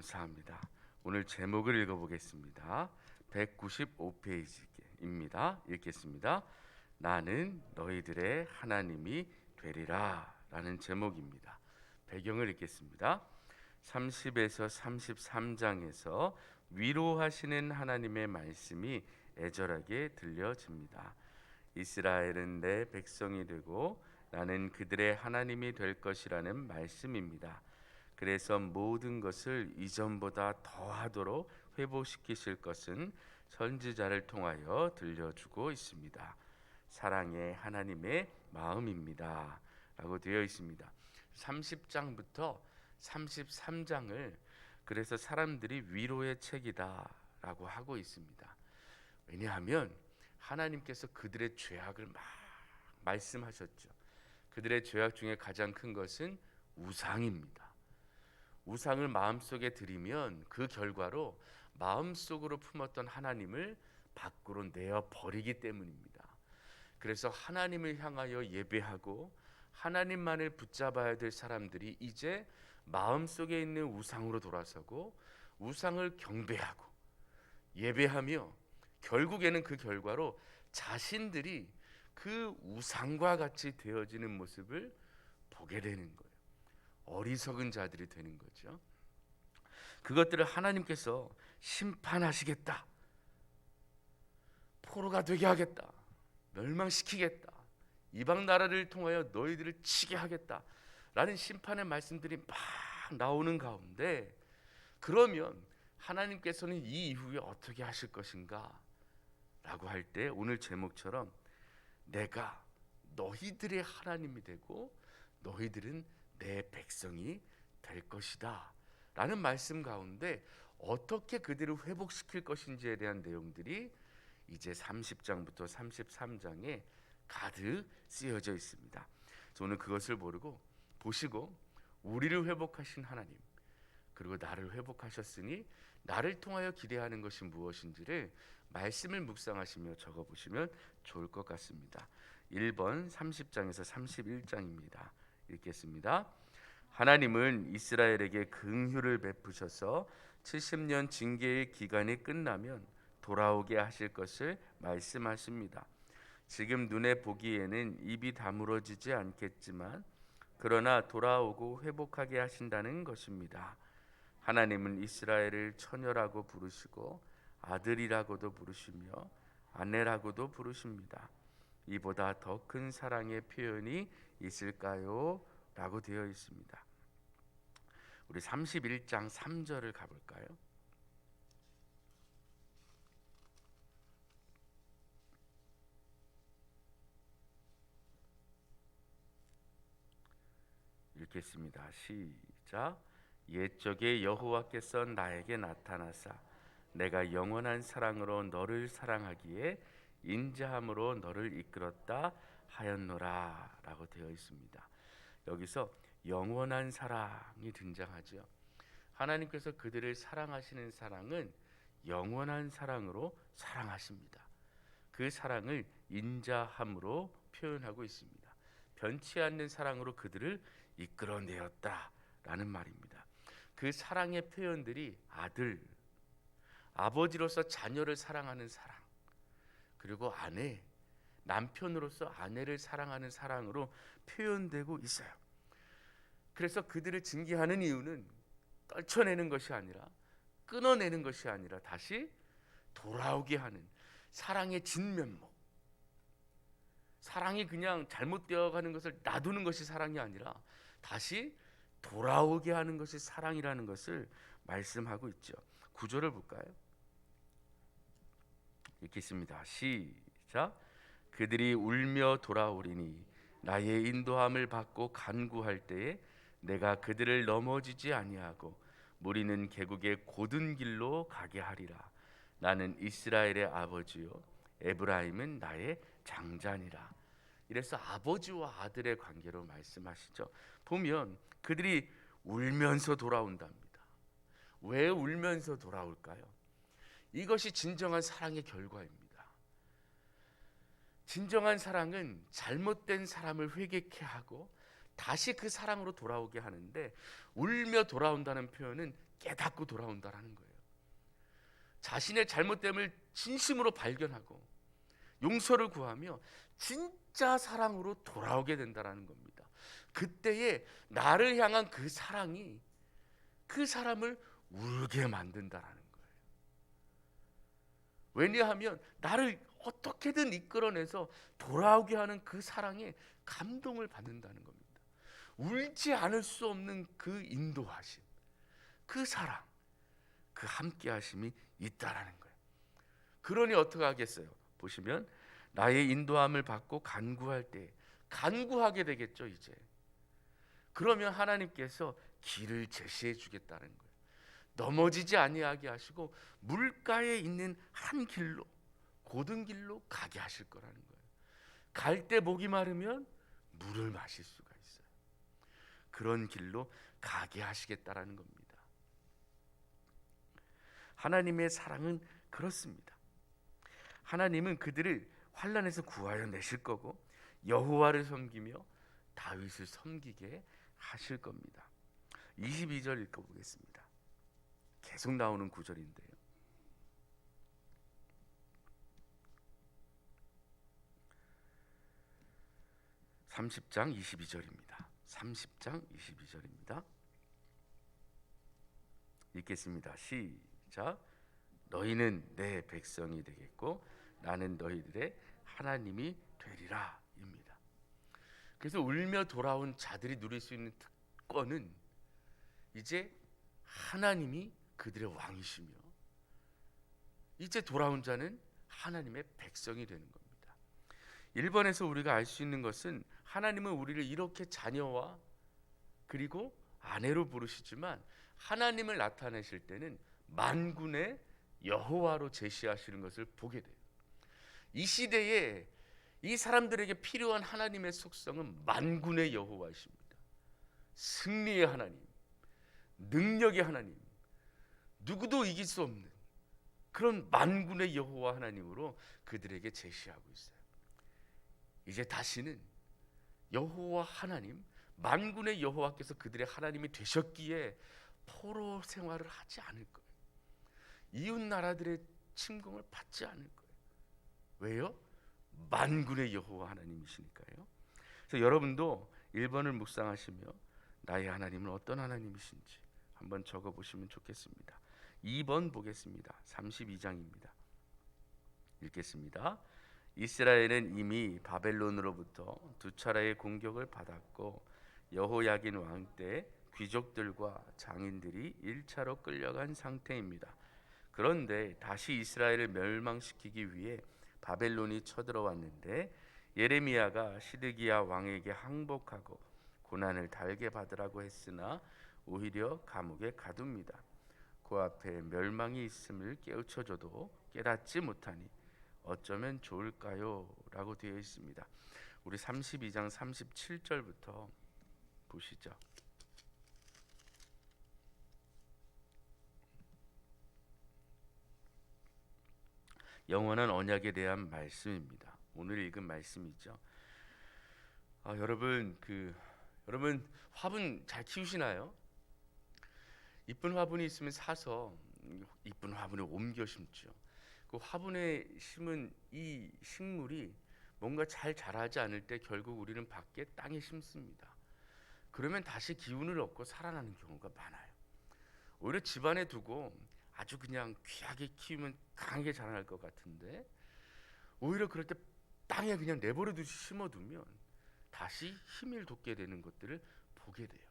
감사합니다. 오늘 제목을 읽어보겠습니다. 195페이지입니다. 읽겠습니다. 나는 너희들의 하나님이 되리라 라는 제목입니다. 배경을 읽겠습니다. 30에서 33장에서 위로하시는 하나님의 말씀이 애절하게 들려집니다. 이스라엘은 내 백성이 되고 나는 그들의 하나님이 될 것이라는 말씀입니다. 그래서 모든 것을 이전보다 더하도록 회복시키실 것은 선지자를 통하여 들려주고 있습니다. 사랑의 하나님의 마음입니다 라고 되어 있습니다. 30장부터 33장을 그래서 사람들이 위로의 책이다 라고 하고 있습니다. 왜냐하면 하나님께서 그들의 죄악을 막 말씀하셨죠. 그들의 죄악 중에 가장 큰 것은 우상입니다. 우상을 마음속에 들이면 그 결과로 마음속으로 품었던 하나님을 밖으로 내어 버리기 때문입니다. 그래서 하나님을 향하여 예배하고 하나님만을 붙잡아야 될 사람들이 이제 마음속에 있는 우상으로 돌아서고 우상을 경배하고 예배하며 결국에는 그 결과로 자신들이 그 우상과 같이 되어지는 모습을 보게 되는 거예요. 어리석은 자들이 되는 거죠. 그것들을 하나님께서 심판하시겠다, 포로가 되게 하겠다, 멸망시키겠다, 이방 나라를 통하여 너희들을 치게 하겠다 라는 심판의 말씀들이 막 나오는 가운데, 그러면 하나님께서는 이 이후에 어떻게 하실 것인가 라고 할 때 오늘 제목처럼 내가 너희들의 하나님이 되고 너희들은 내 백성이 될 것이다 라는 말씀 가운데 어떻게 그들을 회복시킬 것인지에 대한 내용들이 이제 30장부터 33장에 가득 쓰여져 있습니다. 저는 그것을 보시고 우리를 회복하신 하나님, 그리고 나를 회복하셨으니 나를 통하여 기대하는 것이 무엇인지를 말씀을 묵상하시며 적어보시면 좋을 것 같습니다. 1번 30장에서 31장입니다. 읽겠습니다. 하나님은 이스라엘에게 긍휼을 베푸셔서 70년 징계의 기간이 끝나면 돌아오게 하실 것을 말씀하십니다. 지금 눈에 보기에는 입이 다물어지지 않겠지만 그러나 돌아오고 회복하게 하신다는 것입니다. 하나님은 이스라엘을 처녀라고 부르시고 아들이라고도 부르시며 아내라고도 부르십니다. 이보다 더 큰 사랑의 표현이 있을까요? 라고 되어 있습니다. 우리 31장 3절을 가볼까요? 읽겠습니다. 시작. 옛적에 여호와께서 나에게 나타나사 내가 영원한 사랑으로 너를 사랑하기에 인자함으로 너를 이끌었다 하였노라 라고 되어 있습니다. 여기서 영원한 사랑이 등장하죠. 하나님께서 그들을 사랑하시는 사랑은 영원한 사랑으로 사랑하십니다. 그 사랑을 인자함으로 표현하고 있습니다. 변치 않는 사랑으로 그들을 이끌어내었다라는 말입니다. 그 사랑의 표현들이 아들, 아버지로서 자녀를 사랑하는 사랑, 그리고 아내, 남편으로서 아내를 사랑하는 사랑으로 표현되고 있어요. 그래서 그들을 징계하는 이유는 떨쳐내는 것이 아니라, 끊어내는 것이 아니라 다시 돌아오게 하는 사랑의 진면목. 사랑이 그냥 잘못되어 가는 것을 놔두는 것이 사랑이 아니라 다시 돌아오게 하는 것이 사랑이라는 것을 말씀하고 있죠. 구절을 볼까요? 읽겠습니다. 시작. 그들이 울며 돌아오리니 나의 인도함을 받고 간구할 때에 내가 그들을 넘어지지 아니하고 무리는 계곡의 곧은 길로 가게 하리라. 나는 이스라엘의 아버지요 에브라임은 나의 장자니라. 이래서 아버지와 아들의 관계로 말씀하시죠. 보면 그들이 울면서 돌아온답니다. 왜 울면서 돌아올까요? 이것이 진정한 사랑의 결과입니다. 진정한 사랑은 잘못된 사람을 회개케 하고 다시 그 사랑으로 돌아오게 하는데, 울며 돌아온다는 표현은 깨닫고 돌아온다라는 거예요. 자신의 잘못됨을 진심으로 발견하고 용서를 구하며 진짜 사랑으로 돌아오게 된다라는 겁니다. 그때에 나를 향한 그 사랑이 그 사람을 울게 만든다라는 거예요. 왜냐하면 나를 어떻게든 이끌어내서 돌아오게 하는 그 사랑에 감동을 받는다는 겁니다. 울지 않을 수 없는 그 인도하심, 그 사랑, 그 함께하심이 있다라는 거예요. 그러니 어떻게 하겠어요? 보시면 나의 인도함을 받고 간구할 때 간구하게 되겠죠. 이제 그러면 하나님께서 길을 제시해 주겠다는 거예요. 넘어지지 아니하게 하시고 물가에 있는 한 길로, 고든 길로 가게 하실 거라는 거예요. 갈 때 목이 마르면 물을 마실 수가 있어요. 그런 길로 가게 하시겠다라는 겁니다. 하나님의 사랑은 그렇습니다. 하나님은 그들을 환난에서 구하여 내실 거고 여호와를 섬기며 다윗을 섬기게 하실 겁니다. 22절 읽어보겠습니다. 계속 나오는 구절인데요. (30장 22절입니다) 30장 22절입니다. 읽겠습니다. 시작. 너희는 내 백성이 되겠고 나는 너희들의 하나님이 되리라 입니다. 그래서 울며 돌아온 자들이 누릴 수 있는 특권은 이제 하나님이 그들의 왕이시며 이제 돌아온 자는 하나님의 백성이 되는 겁니다. 1번에서 우리가 알 수 있는 것은 하나님은 우리를 이렇게 자녀와 그리고 아내로 부르시지만 하나님을 나타내실 때는 만군의 여호와로 제시하시는 것을 보게 돼요. 이 시대에 이 사람들에게 필요한 하나님의 속성은 만군의 여호와이십니다. 승리의 하나님, 능력의 하나님, 누구도 이길 수 없는 그런 만군의 여호와 하나님으로 그들에게 제시하고 있어요. 이제 다시는 여호와 하나님, 만군의 여호와께서 그들의 하나님이 되셨기에 포로 생활을 하지 않을 거예요. 이웃 나라들의 침공을 받지 않을 거예요. 왜요? 만군의 여호와 하나님이시니까요. 그래서 여러분도 1번을 묵상하시며 나의 하나님은 어떤 하나님이신지 한번 적어보시면 좋겠습니다. 2번 보겠습니다. 32장입니다. 읽겠습니다. 이스라엘은 이미 바벨론으로부터 두 차례의 공격을 받았고 여호야긴 왕 때 귀족들과 장인들이 1차로 끌려간 상태입니다. 그런데 다시 이스라엘을 멸망시키기 위해 바벨론이 쳐들어왔는데 예레미야가 시드기야 왕에게 항복하고 고난을 달게 받으라고 했으나 오히려 감옥에 가둡니다. 그 앞에 멸망이 있음을 깨우쳐줘도 깨닫지 못하니 어쩌면 좋을까요? 라고 되어 있습니다. 우리 32장 37절부터 보시죠. 영원한 언약에 대한 말씀입니다. 오늘 읽은 말씀이죠. 여러분 화분 잘 키우시나요? 이쁜 화분이 있으면 사서 이쁜 화분에 옮겨 심죠. 그 화분에 심은 이 식물이 뭔가 잘 자라지 않을 때 결국 우리는 밖에 땅에 심습니다. 그러면 다시 기운을 얻고 살아나는 경우가 많아요. 오히려 집안에 두고 아주 그냥 귀하게 키우면 강하게 자랄 것 같은데 오히려 그럴 때 땅에 그냥 내버려 두시 심어두면 다시 힘을 돋게 되는 것들을 보게 돼요.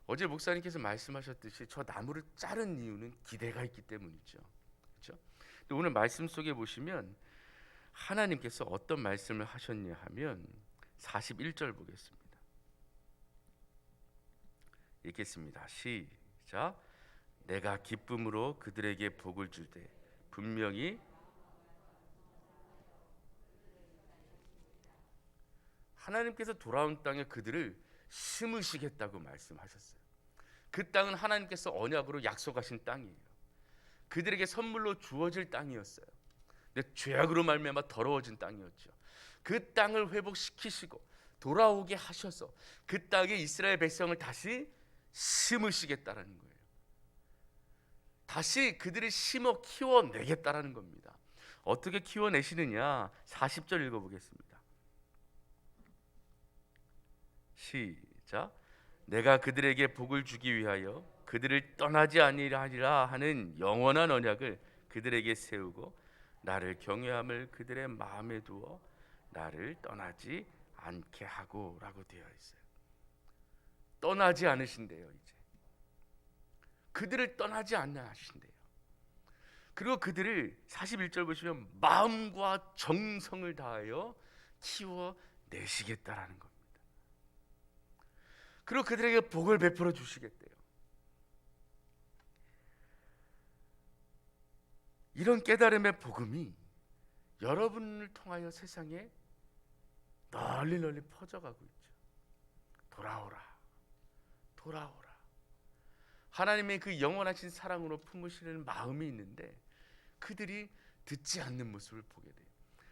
어제 목사님께서 말씀하셨듯이 저 나무를 자른 이유는 기대가 있기 때문이죠. 그렇죠? 오늘 말씀 속에 보시면 하나님께서 어떤 말씀을 하셨냐 하면 41절 보겠습니다. 읽겠습니다. 시작. 내가 기쁨으로 그들에게 복을 줄 때 분명히 하나님께서 돌아온 땅에 그들을 심으시겠다고 말씀하셨어요. 그 땅은 하나님께서 언약으로 약속하신 땅이에요. 그들에게 선물로 주어질 땅이었어요. 근데 죄악으로 말미암아 더러워진 땅이었죠. 그 땅을 회복시키시고 돌아오게 하셔서 그 땅에 이스라엘 백성을 다시 심으시겠다라는 거예요. 다시 그들을 심어 키워내겠다라는 겁니다. 어떻게 키워내시느냐? 40절 읽어보겠습니다. 시작. 내가 그들에게 복을 주기 위하여 그들을 떠나지 아니하리라 하는 영원한 언약을 그들에게 세우고 나를 경외함을 그들의 마음에 두어 나를 떠나지 않게 하고 라고 되어 있어요. 떠나지 않으신대요. 이제 그들을 떠나지 않나 하신대요. 그리고 그들을 41절 보시면 마음과 정성을 다하여 키워내시겠다라는 겁니다. 그리고 그들에게 복을 베풀어 주시겠대요. 이런 깨달음의 복음이 여러분을 통하여 세상에 널리 널리 퍼져가고 있죠. 돌아오라, 돌아오라. 하나님의 그 영원하신 사랑으로 품으시는 마음이 있는데 그들이 듣지 않는 모습을 보게 돼요.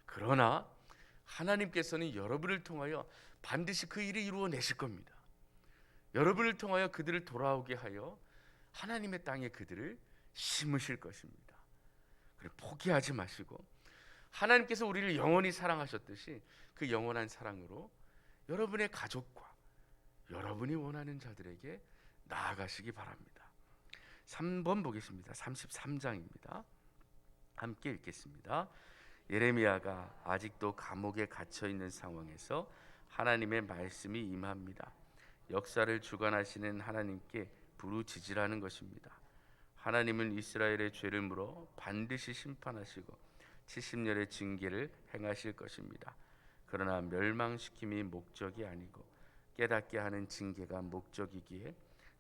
그러나 하나님께서는 여러분을 통하여 반드시 그 일을 이루어내실 겁니다. 여러분을 통하여 그들을 돌아오게 하여 하나님의 땅에 그들을 심으실 것입니다. 그리고 포기하지 마시고 하나님께서 우리를 영원히 사랑하셨듯이 그 영원한 사랑으로 여러분의 가족과 여러분이 원하는 자들에게 나아가시기 바랍니다. 3번 보겠습니다. 33장입니다. 함께 읽겠습니다. 예레미야가 아직도 감옥에 갇혀 있는 상황에서 하나님의 말씀이 임합니다. 역사를 주관하시는 하나님께 부르짖으라는 것입니다. 하나님은 이스라엘의 죄를 물어 반드시 심판하시고 70년의 징계를 행하실 것입니다. 그러나 멸망시킴이 목적이 아니고 깨닫게 하는 징계가 목적이기에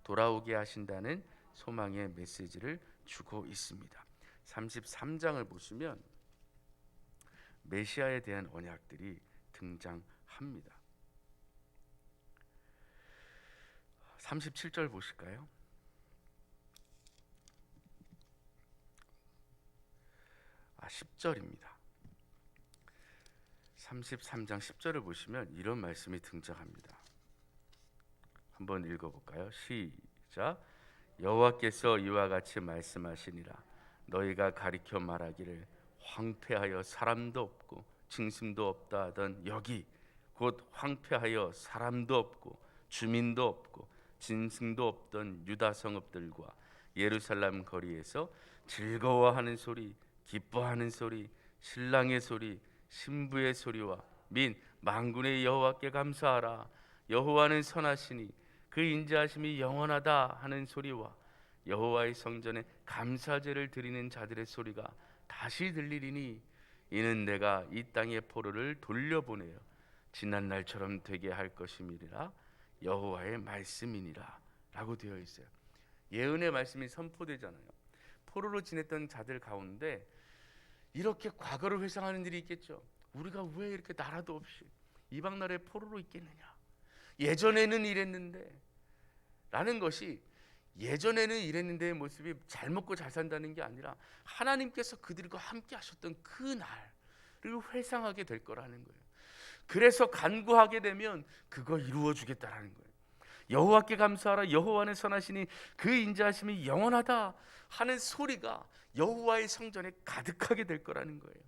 돌아오게 하신다는 소망의 메시지를 주고 있습니다. 33장을 보시면 메시아에 대한 언약들이 등장합니다. 37절 보실까요? 아, 10절입니다. 33장 10절을 보시면 이런 말씀이 등장합니다. 한번 읽어볼까요? 시작. 여호와께서 이와 같이 말씀하시니라. 너희가 가리켜 말하기를 황폐하여 사람도 없고 징심도 없다 하던 여기 곧 황폐하여 사람도 없고 주민도 없고 짐승도 없던 유다 성읍들과 예루살렘 거리에서 즐거워하는 소리, 기뻐하는 소리, 신랑의 소리, 신부의 소리와 민 만군의 여호와께 감사하라. 여호와는 선하시니 그 인자하심이 영원하다 하는 소리와 여호와의 성전에 감사제를 드리는 자들의 소리가 다시 들리리니 이는 내가 이 땅의 포로를 돌려보내어 지난 날처럼 되게 할 것임이라 여호와의 말씀이니라 라고 되어 있어요. 예언의 말씀이 선포되잖아요. 포로로 지냈던 자들 가운데 이렇게 과거를 회상하는 일이 있겠죠. 우리가 왜 이렇게 나라도 없이 이방 나라의 포로로 있겠느냐, 예전에는 이랬는데 라는 것이, 예전에는 이랬는데의 모습이 잘 먹고 잘 산다는 게 아니라 하나님께서 그들과 함께 하셨던 그 날을 회상하게 될 거라는 거예요. 그래서 간구하게 되면 그거 이루어 주겠다라는 거예요. 여호와께 감사하라. 여호와는 선하시니 그 인자하심이 영원하다 하는 소리가 여호와의 성전에 가득하게 될 거라는 거예요.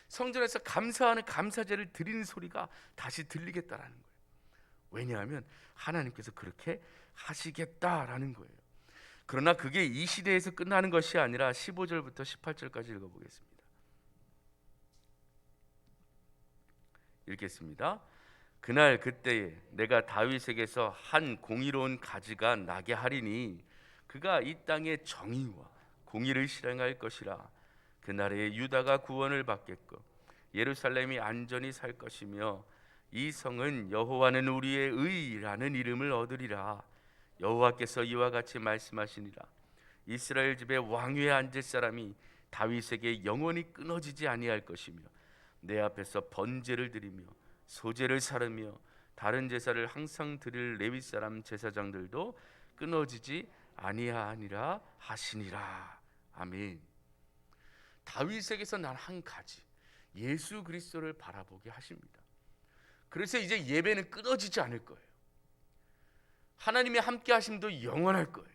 성전에서 감사하는 감사제를 드리는 소리가 다시 들리겠다라는 거예요. 왜냐하면 하나님께서 그렇게 하시겠다라는 거예요. 그러나 그게 이 시대에서 끝나는 것이 아니라 15절부터 18절까지 읽어보겠습니다. 읽겠습니다. 그날 그때에 내가 다윗에게서 한 공의로운 가지가 나게 하리니 그가 이 땅에 정의와 공의를 실행할 것이라. 그날에 유다가 구원을 받겠고 예루살렘이 안전히 살 것이며 이 성은 여호와는 우리의 의라는 이름을 얻으리라. 여호와께서 이와 같이 말씀하시니라. 이스라엘 집의 왕위에 앉을 사람이 다윗에게 영원히 끊어지지 아니할 것이며 내 앞에서 번제를 드리며 소제를 사르며 다른 제사를 항상 드릴 레위 사람 제사장들도 끊어지지 아니하니라 하시니라. 아멘. 다윗에게서 난 한 가지, 예수 그리스도를 바라보게 하십니다. 그래서 이제 예배는 끊어지지 않을 거예요. 하나님의 함께 하심도 영원할 거예요.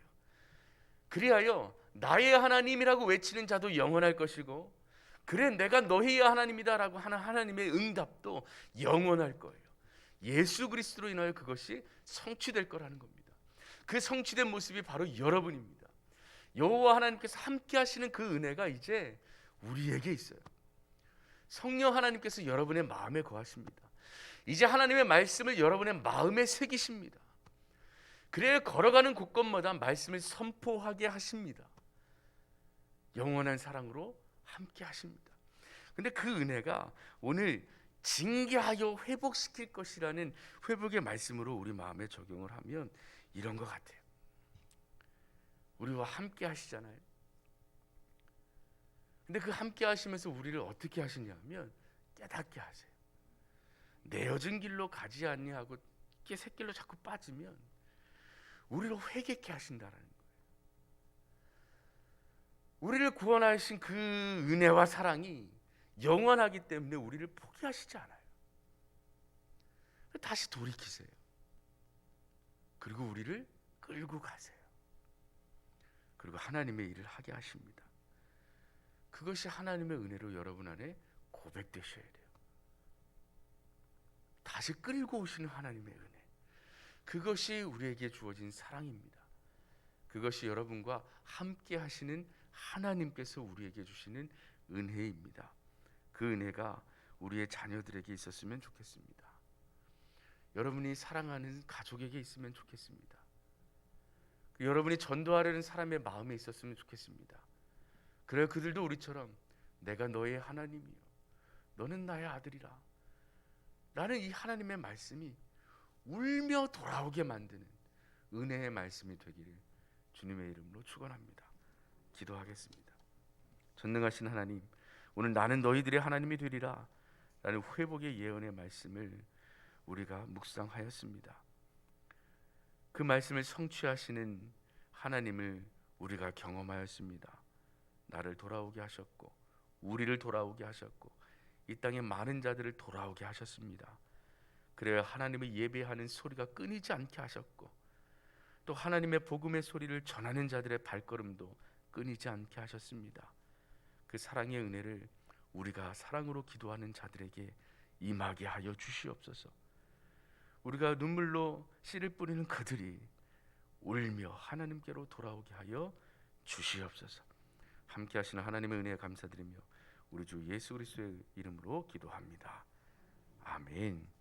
그리하여 나의 하나님이라고 외치는 자도 영원할 것이고, 그래 내가 너희의 하나님이다라고 하는 하나님의 응답도 영원할 거예요. 예수 그리스도로 인하여 그것이 성취될 거라는 겁니다. 그 성취된 모습이 바로 여러분입니다. 여호와 하나님께서 함께 하시는 그 은혜가 이제 우리에게 있어요. 성령 하나님께서 여러분의 마음에 거하십니다. 이제 하나님의 말씀을 여러분의 마음에 새기십니다. 그래야 걸어가는 곳곳마다 말씀을 선포하게 하십니다. 영원한 사랑으로 함께 하십니다. 근데 그 은혜가 오늘 징계하여 회복시킬 것이라는 회복의 말씀으로 우리 마음에 적용을 하면 이런 것 같아요. 우리와 함께 하시잖아요. 근데 그 함께 하시면서 우리를 어떻게 하시냐 하면 깨닫게 하세요. 내어진 길로 가지 아니하고 새길로 자꾸 빠지면 우리를 회개케 하신다라는 거예요. 우리를 구원하신 그 은혜와 사랑이 영원하기 때문에 우리를 포기하시지 않아요. 다시 돌이키세요. 그리고 우리를 끌고 가세요. 그리고 하나님의 일을 하게 하십니다. 그것이 하나님의 은혜로 여러분 안에 고백되셔야 돼요. 다시 끌고 오시는 하나님의 은혜, 그것이 우리에게 주어진 사랑입니다. 그것이 여러분과 함께 하시는 하나님께서 우리에게 주시는 은혜입니다. 그 은혜가 우리의 자녀들에게 있었으면 좋겠습니다. 여러분이 사랑하는 가족에게 있으면 좋겠습니다. 여러분이 전도하려는 사람의 마음에 있었으면 좋겠습니다. 그래 그들도 우리처럼 내가 너의 하나님이요, 너는 나의 아들이라, 라는 이 하나님의 말씀이 울며 돌아오게 만드는 은혜의 말씀이 되기를 주님의 이름으로 축원합니다. 기도하겠습니다. 전능하신 하나님, 오늘 나는 너희들의 하나님이 되리라 라는 회복의 예언의 말씀을 우리가 묵상하였습니다. 그 말씀을 성취하시는 하나님을 우리가 경험하였습니다. 나를 돌아오게 하셨고, 우리를 돌아오게 하셨고, 이 땅의 많은 자들을 돌아오게 하셨습니다. 그래야 하나님을 예배하는 소리가 끊이지 않게 하셨고, 또 하나님의 복음의 소리를 전하는 자들의 발걸음도 끊이지 않게 하셨습니다. 그 사랑의 은혜를 우리가 사랑으로 기도하는 자들에게 임하게 하여 주시옵소서. 우리가 눈물로 씨를 뿌리는 그들이 울며 하나님께로 돌아오게 하여 주시옵소서. 함께 하시는 하나님의 은혜에 감사드리며 우리 주 예수 그리스도의 이름으로 기도합니다. 아멘.